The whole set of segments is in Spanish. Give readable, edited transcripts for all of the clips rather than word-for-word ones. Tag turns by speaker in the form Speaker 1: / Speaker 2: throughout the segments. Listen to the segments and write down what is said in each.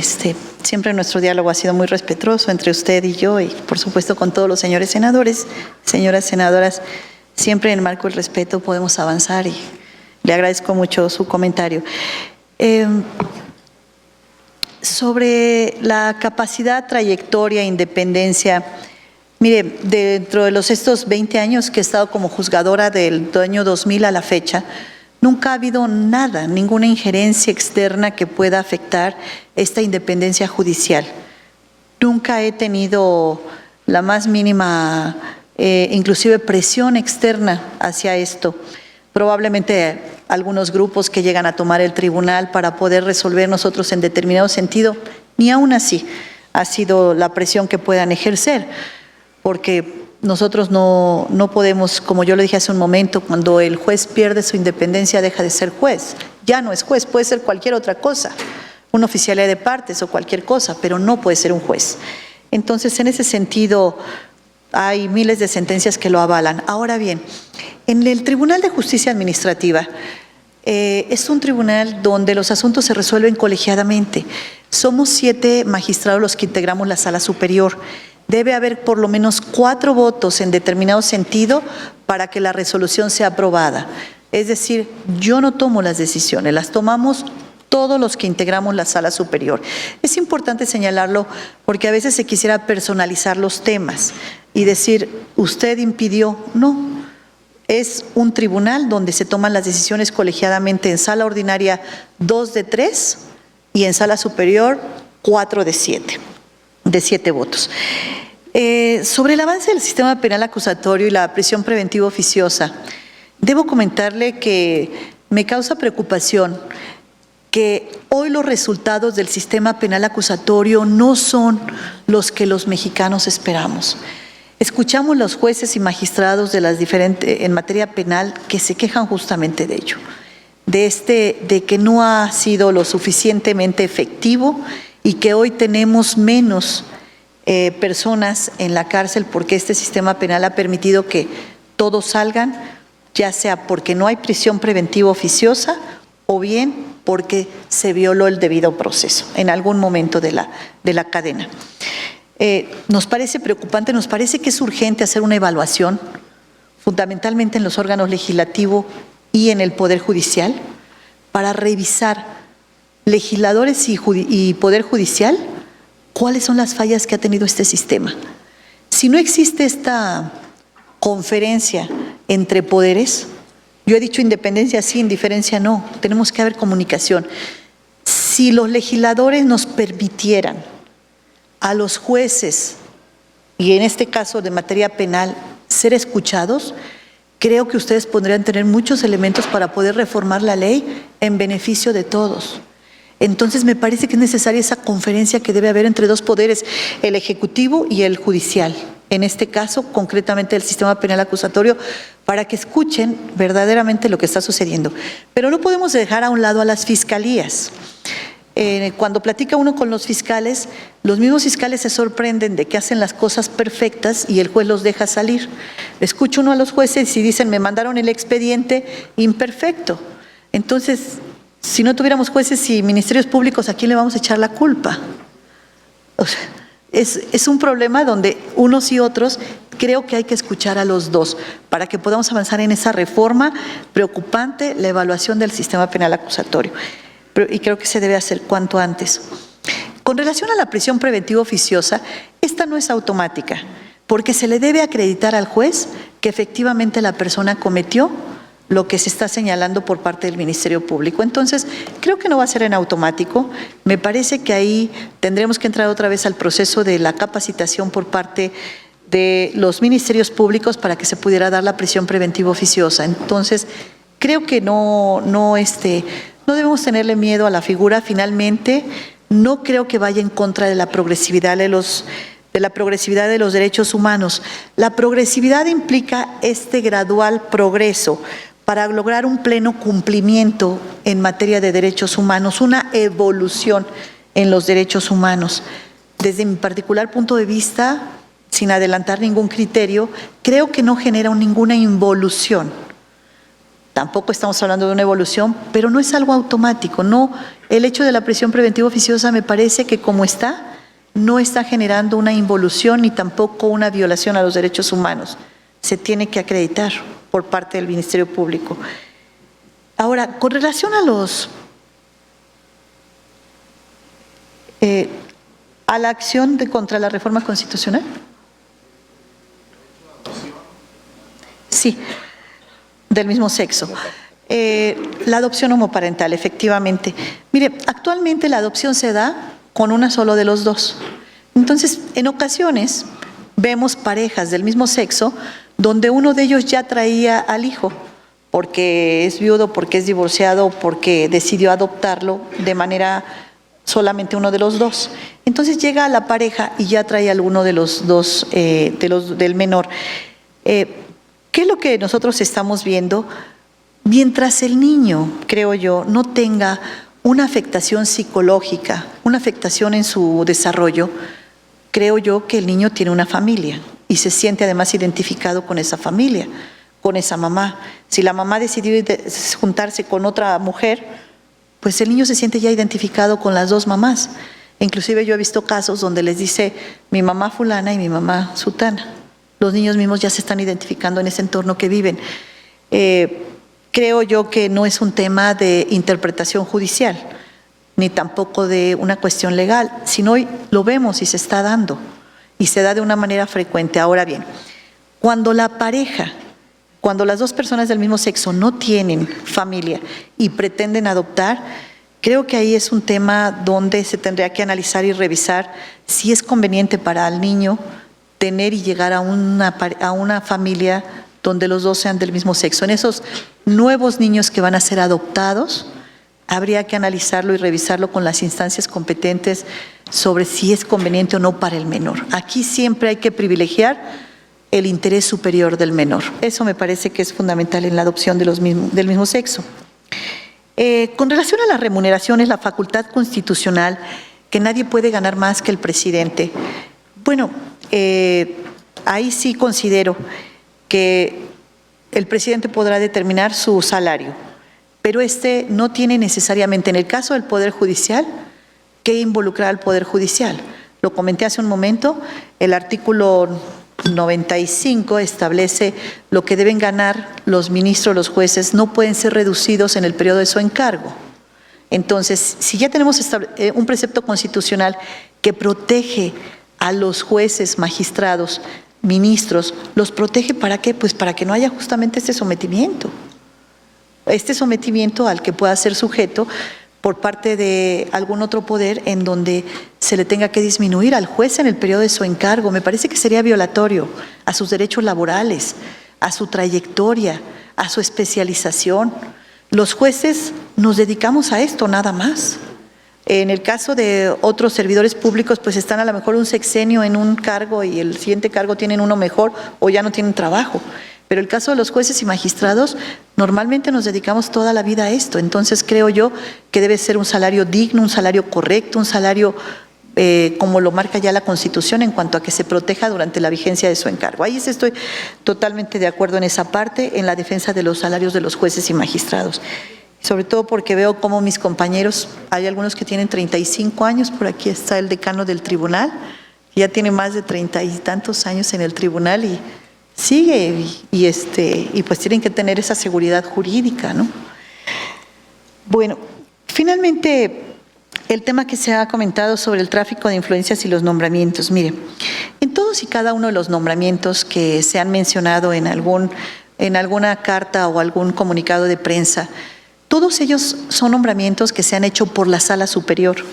Speaker 1: Siempre nuestro diálogo ha sido muy respetuoso entre usted y yo, y por supuesto con todos los señores senadores, señoras senadoras. Siempre en el marco del respeto podemos avanzar y le agradezco mucho su comentario. Sobre la capacidad, trayectoria, independencia, mire, dentro de estos 20 años que he estado como juzgadora del año 2000 a la fecha, nunca ha habido nada, ninguna injerencia externa que pueda afectar esta independencia judicial. Nunca he tenido la más mínima, inclusive presión externa hacia esto. Probablemente algunos grupos que llegan a tomar el tribunal para poder resolver nosotros en determinado sentido, ni aún así ha sido la presión que puedan ejercer, porque nosotros no podemos, como yo le dije hace un momento, cuando el juez pierde su independencia deja de ser juez, ya no es juez, puede ser cualquier otra cosa, una oficialía de partes o cualquier cosa, pero no puede ser un juez. Entonces, en ese sentido, hay miles de sentencias que lo avalan. Ahora bien, en el Tribunal de Justicia Administrativa es un tribunal donde los asuntos se resuelven colegiadamente. Somos 7 magistrados los que integramos la Sala Superior. Debe haber por lo menos 4 votos en determinado sentido para que la resolución sea aprobada. Es decir, yo no tomo las decisiones, las tomamos todos los que integramos la Sala Superior. Es importante señalarlo porque a veces se quisiera personalizar los temas y decir, usted impidió. No, es un tribunal donde se toman las decisiones colegiadamente, en sala ordinaria 2 de 3 y en sala superior 4 de 7, de 7 votos. Sobre el avance del sistema penal acusatorio y la prisión preventiva oficiosa, debo comentarle que me causa preocupación que hoy los resultados del sistema penal acusatorio no son los que los mexicanos esperamos. Escuchamos los jueces y magistrados de las diferentes en materia penal que se quejan justamente de ello, de que no ha sido lo suficientemente efectivo y que hoy tenemos menos personas en la cárcel porque este sistema penal ha permitido que todos salgan, ya sea porque no hay prisión preventiva oficiosa o bien porque se violó el debido proceso en algún momento de la cadena. Nos parece preocupante, nos parece que es urgente hacer una evaluación, fundamentalmente en los órganos legislativos y en el Poder Judicial, para revisar legisladores y Poder Judicial cuáles son las fallas que ha tenido este sistema. Si no existe esta conferencia entre poderes, yo he dicho independencia sí, indiferencia no, tenemos que haber comunicación. Si los legisladores nos permitieran a los jueces, y en este caso de materia penal, ser escuchados, creo que ustedes podrían tener muchos elementos para poder reformar la ley en beneficio de todos. Entonces me parece que es necesaria esa conferencia que debe haber entre 2 poderes, el ejecutivo y el judicial, en este caso concretamente el sistema penal acusatorio, para que escuchen verdaderamente lo que está sucediendo. Pero no podemos dejar a un lado a las fiscalías. Cuando platica uno con los fiscales, los mismos fiscales se sorprenden de que hacen las cosas perfectas y el juez los deja salir. Escucha uno a los jueces y dicen, me mandaron el expediente imperfecto. Entonces, si no tuviéramos jueces y ministerios públicos, ¿a quién le vamos a echar la culpa? O sea, es un problema donde unos y otros creo que hay que escuchar a los dos para que podamos avanzar en esa reforma preocupante, la evaluación del sistema penal acusatorio. Y creo que se debe hacer cuanto antes. Con relación a la prisión preventiva oficiosa, esta no es automática, porque se le debe acreditar al juez que efectivamente la persona cometió lo que se está señalando por parte del Ministerio Público. Entonces, creo que no va a ser en automático. Me parece que ahí tendremos que entrar otra vez al proceso de la capacitación por parte de los ministerios públicos para que se pudiera dar la prisión preventiva oficiosa. Entonces, creo que no debemos tenerle miedo a la figura. Finalmente, no creo que vaya en contra de la progresividad de los derechos humanos. La progresividad implica este gradual progreso para lograr un pleno cumplimiento en materia de derechos humanos, una evolución en los derechos humanos. Desde mi particular punto de vista, sin adelantar ningún criterio, creo que no genera ninguna involución, tampoco estamos hablando de una evolución, pero no es algo automático. No, el hecho de la prisión preventiva oficiosa me parece que como está, no está generando una involución ni tampoco una violación a los derechos humanos. Se tiene que acreditar por parte del Ministerio Público. Ahora, con relación a a la acción contra la reforma constitucional. Sí, del mismo sexo. La adopción homoparental, efectivamente. Mire, actualmente la adopción se da con una solo de los dos. Entonces, en ocasiones vemos parejas del mismo sexo donde uno de ellos ya traía al hijo, porque es viudo, porque es divorciado, porque decidió adoptarlo de manera solamente uno de los dos. Entonces llega a la pareja y ya trae alguno de los dos, del menor. ¿Qué es lo que nosotros estamos viendo? Mientras el niño, creo yo, no tenga una afectación psicológica, una afectación en su desarrollo, creo yo que el niño tiene una familia y se siente además identificado con esa familia, con esa mamá. Si la mamá decidió juntarse con otra mujer, pues el niño se siente ya identificado con las dos mamás. Inclusive yo he visto casos donde les dice mi mamá fulana y mi mamá sutana. Los niños mismos ya se están identificando en ese entorno que viven. Creo yo que no es un tema de interpretación judicial, ni tampoco de una cuestión legal, sino hoy lo vemos y se está dando, y se da de una manera frecuente. Ahora bien, cuando las dos personas del mismo sexo no tienen familia y pretenden adoptar, creo que ahí es un tema donde se tendría que analizar y revisar si es conveniente para el niño tener y llegar a una familia donde los dos sean del mismo sexo. En esos nuevos niños que van a ser adoptados, habría que analizarlo y revisarlo con las instancias competentes sobre si es conveniente o no para el menor. Aquí siempre hay que privilegiar el interés superior del menor. Eso me parece que es fundamental en la adopción del mismo sexo. Con relación a las remuneraciones, la facultad constitucional, que nadie puede ganar más que el presidente. Bueno, ahí sí considero que el presidente podrá determinar su salario, pero no tiene necesariamente, en el caso del Poder Judicial, que involucrar al Poder Judicial. Lo comenté hace un momento, el artículo 95 establece lo que deben ganar los ministros, los jueces, no pueden ser reducidos en el periodo de su encargo. Entonces, si ya tenemos un precepto constitucional que protege a los jueces, magistrados, ministros, ¿los protege para qué? Pues para que no haya justamente este sometimiento al que pueda ser sujeto por parte de algún otro poder en donde se le tenga que disminuir al juez en el periodo de su encargo. Me parece que sería violatorio a sus derechos laborales, a su trayectoria, a su especialización. Los jueces nos dedicamos a esto nada más. En el caso de otros servidores públicos, pues están a lo mejor un sexenio en un cargo y el siguiente cargo tienen uno mejor o ya no tienen trabajo. Pero el caso de los jueces y magistrados, normalmente nos dedicamos toda la vida a esto. Entonces creo yo que debe ser un salario digno, un salario correcto, un salario como lo marca ya la Constitución en cuanto a que se proteja durante la vigencia de su encargo. Ahí sí estoy totalmente de acuerdo en esa parte, en la defensa de los salarios de los jueces y magistrados. Sobre todo porque veo como mis compañeros, hay algunos que tienen 35 años, por aquí está el decano del tribunal, ya tiene más de 30 y tantos años en el tribunal y sigue y pues tienen que tener esa seguridad jurídica, ¿no? Bueno, finalmente el tema que se ha comentado sobre el tráfico de influencias y los nombramientos. Mire, en todos y cada uno de los nombramientos que se han mencionado en alguna carta o algún comunicado de prensa, todos ellos son nombramientos que se han hecho por la sala superior,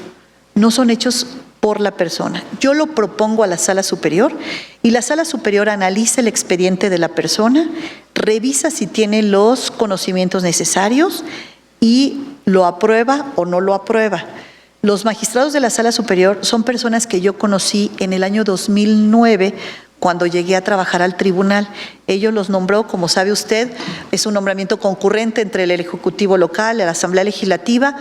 Speaker 1: no son hechos por la persona. Yo lo propongo a la sala superior y la sala superior analiza el expediente de la persona, revisa si tiene los conocimientos necesarios y lo aprueba o no lo aprueba. Los magistrados de la sala superior son personas que yo conocí en el año 2009 cuando llegué a trabajar al tribunal. Ellos los nombró, como sabe usted, es un nombramiento concurrente entre el Ejecutivo local, la Asamblea Legislativa.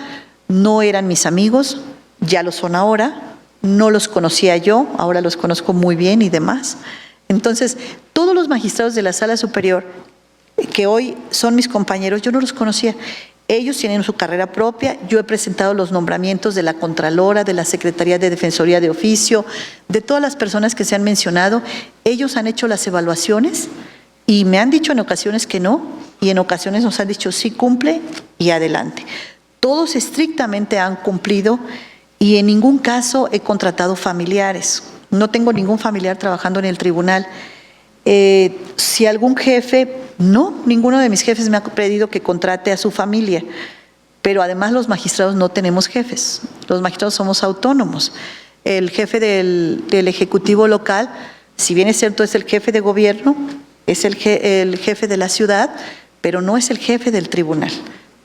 Speaker 1: No eran mis amigos, ya lo son ahora, no los conocía yo, ahora los conozco muy bien y demás. Entonces, todos los magistrados de la sala superior que hoy son mis compañeros, yo no los conocía. Ellos tienen su carrera propia. Yo he presentado los nombramientos de la Contralora, de la Secretaría de Defensoría de Oficio, de todas las personas que se han mencionado. Ellos han hecho las evaluaciones y me han dicho en ocasiones que no, y en ocasiones nos han dicho sí cumple y adelante. Todos estrictamente han cumplido y en ningún caso he contratado familiares. No tengo ningún familiar trabajando en el tribunal. Si algún jefe, no, ninguno de mis jefes me ha pedido que contrate a su familia, pero además los magistrados no tenemos jefes, los magistrados somos autónomos. El jefe del Ejecutivo local, si bien es cierto es el jefe de gobierno, es el jefe de la ciudad, pero no es el jefe del tribunal.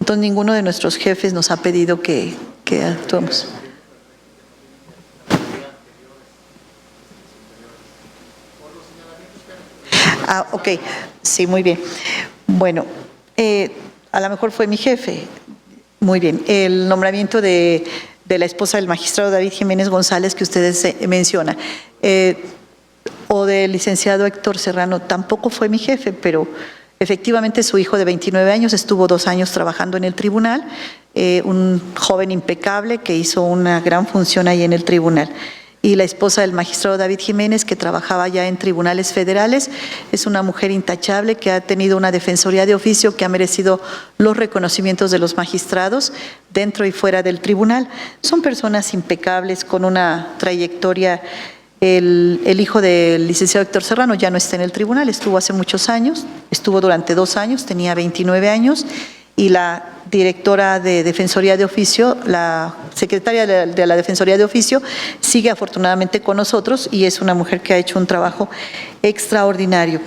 Speaker 1: Entonces ninguno de nuestros jefes nos ha pedido que actuemos. Ah, ok, sí, muy bien. Bueno, a lo mejor fue mi jefe. Muy bien. El nombramiento de la esposa del magistrado David Jiménez González que ustedes mencionan, o del licenciado Héctor Serrano, tampoco fue mi jefe, pero efectivamente su hijo de 29 años estuvo 2 años trabajando en el tribunal, un joven impecable que hizo una gran función ahí en el tribunal. Y la esposa del magistrado David Jiménez, que trabajaba ya en tribunales federales, es una mujer intachable que ha tenido una defensoría de oficio que ha merecido los reconocimientos de los magistrados dentro y fuera del tribunal. Son personas impecables con una trayectoria. El hijo del licenciado Héctor Serrano ya no está en el tribunal, estuvo hace muchos años, estuvo durante 2 años, tenía 29 años, y la directora de Defensoría de Oficio, la secretaria de la Defensoría de Oficio, sigue afortunadamente con nosotros y es una mujer que ha hecho un trabajo extraordinario.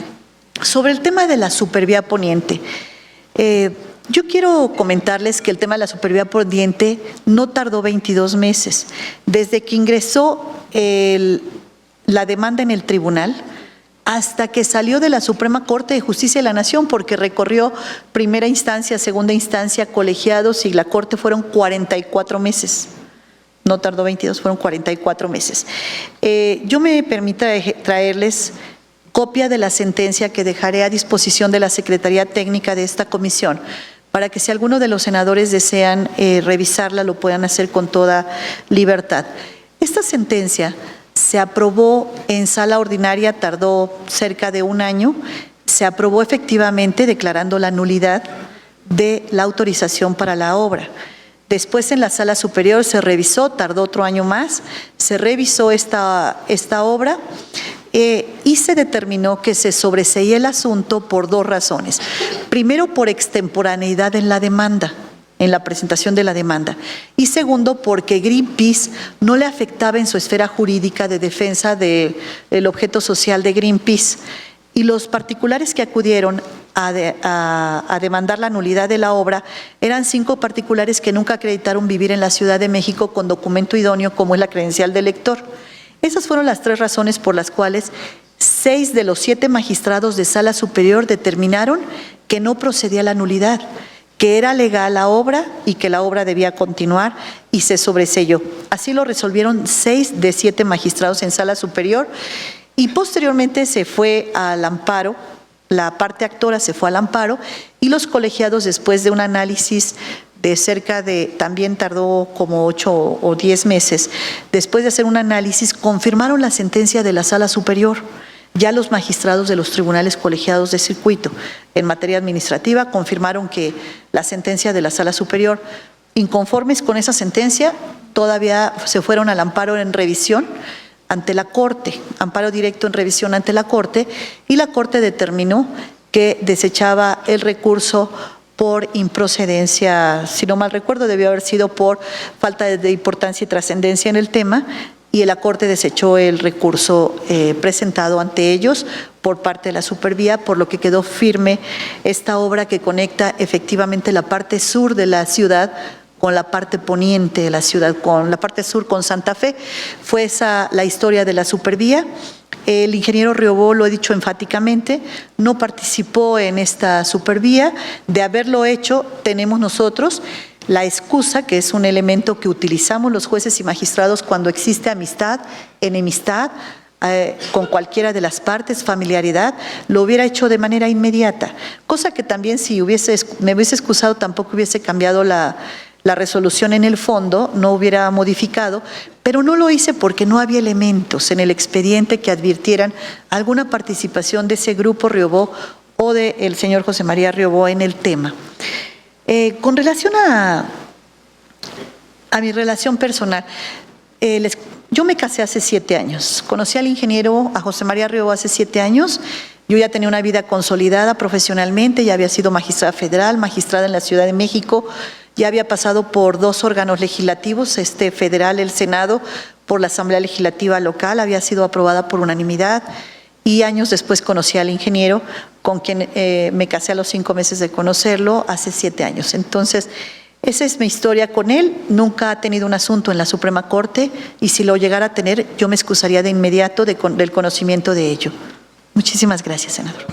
Speaker 1: Sobre el tema de la Supervía Poniente, yo quiero comentarles que el tema de la Supervía Poniente no tardó 22 meses. Desde que ingresó la demanda en el tribunal, hasta que salió de la Suprema Corte de Justicia de la Nación, porque recorrió primera instancia, segunda instancia, colegiados, y la Corte fueron 44 meses. No tardó 22, fueron 44 meses. Yo me permito traerles copia de la sentencia que dejaré a disposición de la Secretaría Técnica de esta comisión, para que si alguno de los senadores desean revisarla, lo puedan hacer con toda libertad. Esta sentencia se aprobó en sala ordinaria, tardó cerca de 1 año, se aprobó efectivamente declarando la nulidad de la autorización para la obra. Después en la sala superior se revisó, tardó otro año más, se revisó esta obra y se determinó que se sobreseía el asunto por 2 razones. Primero, por extemporaneidad en la demanda, en la presentación de la demanda, y segundo, porque Greenpeace no le afectaba en su esfera jurídica de defensa del objeto social de Greenpeace, y los particulares que acudieron a demandar la nulidad de la obra eran 5 particulares que nunca acreditaron vivir en la Ciudad de México con documento idóneo como es la credencial de lector. Esas fueron las 3 razones por las cuales 6 de los 7 magistrados de sala superior determinaron que no procedía la nulidad, que era legal la obra y que la obra debía continuar, y se sobreseyó. Así lo resolvieron 6 de 7 magistrados en sala superior, y posteriormente se fue al amparo, la parte actora se fue al amparo, y los colegiados, después de un análisis de cerca de, también tardó como 8 o 10 meses, después de hacer un análisis, confirmaron la sentencia de la sala superior. Ya los magistrados de los tribunales colegiados de circuito en materia administrativa confirmaron que la sentencia de la sala superior, inconformes con esa sentencia, todavía se fueron al amparo en revisión ante la Corte, amparo directo en revisión ante la Corte, y la Corte determinó que desechaba el recurso por improcedencia, si no mal recuerdo, debió haber sido por falta de importancia y trascendencia en el tema, y la Corte desechó el recurso presentado ante ellos por parte de la Supervía, por lo que quedó firme esta obra que conecta efectivamente la parte sur de la ciudad con la parte poniente de la ciudad, con la parte sur con Santa Fe. Fue esa la historia de la Supervía. El ingeniero Riobó, lo he dicho enfáticamente, no participó en esta Supervía. De haberlo hecho, tenemos nosotros la excusa, que es un elemento que utilizamos los jueces y magistrados cuando existe amistad, enemistad, con cualquiera de las partes, familiaridad, lo hubiera hecho de manera inmediata. Cosa que también si me hubiese excusado tampoco hubiese cambiado la resolución en el fondo, no hubiera modificado, pero no lo hice porque no había elementos en el expediente que advirtieran alguna participación de ese grupo Riobó o del señor José María Riobó en el tema. Con relación a mi relación personal, yo me casé hace 7 años. Conocí al ingeniero, a José María Riobó, hace 7 años. Yo ya tenía una vida consolidada profesionalmente, ya había sido magistrada federal, magistrada en la Ciudad de México, ya había pasado por 2 órganos legislativos, federal, el Senado, por la Asamblea Legislativa local, había sido aprobada por unanimidad, y años después conocí al ingeniero, con quien me casé a los 5 meses de conocerlo, hace 7 años. Entonces, esa es mi historia con él. Nunca ha tenido un asunto en la Suprema Corte, y si lo llegara a tener, yo me excusaría de inmediato del conocimiento de ello. Muchísimas gracias, senador.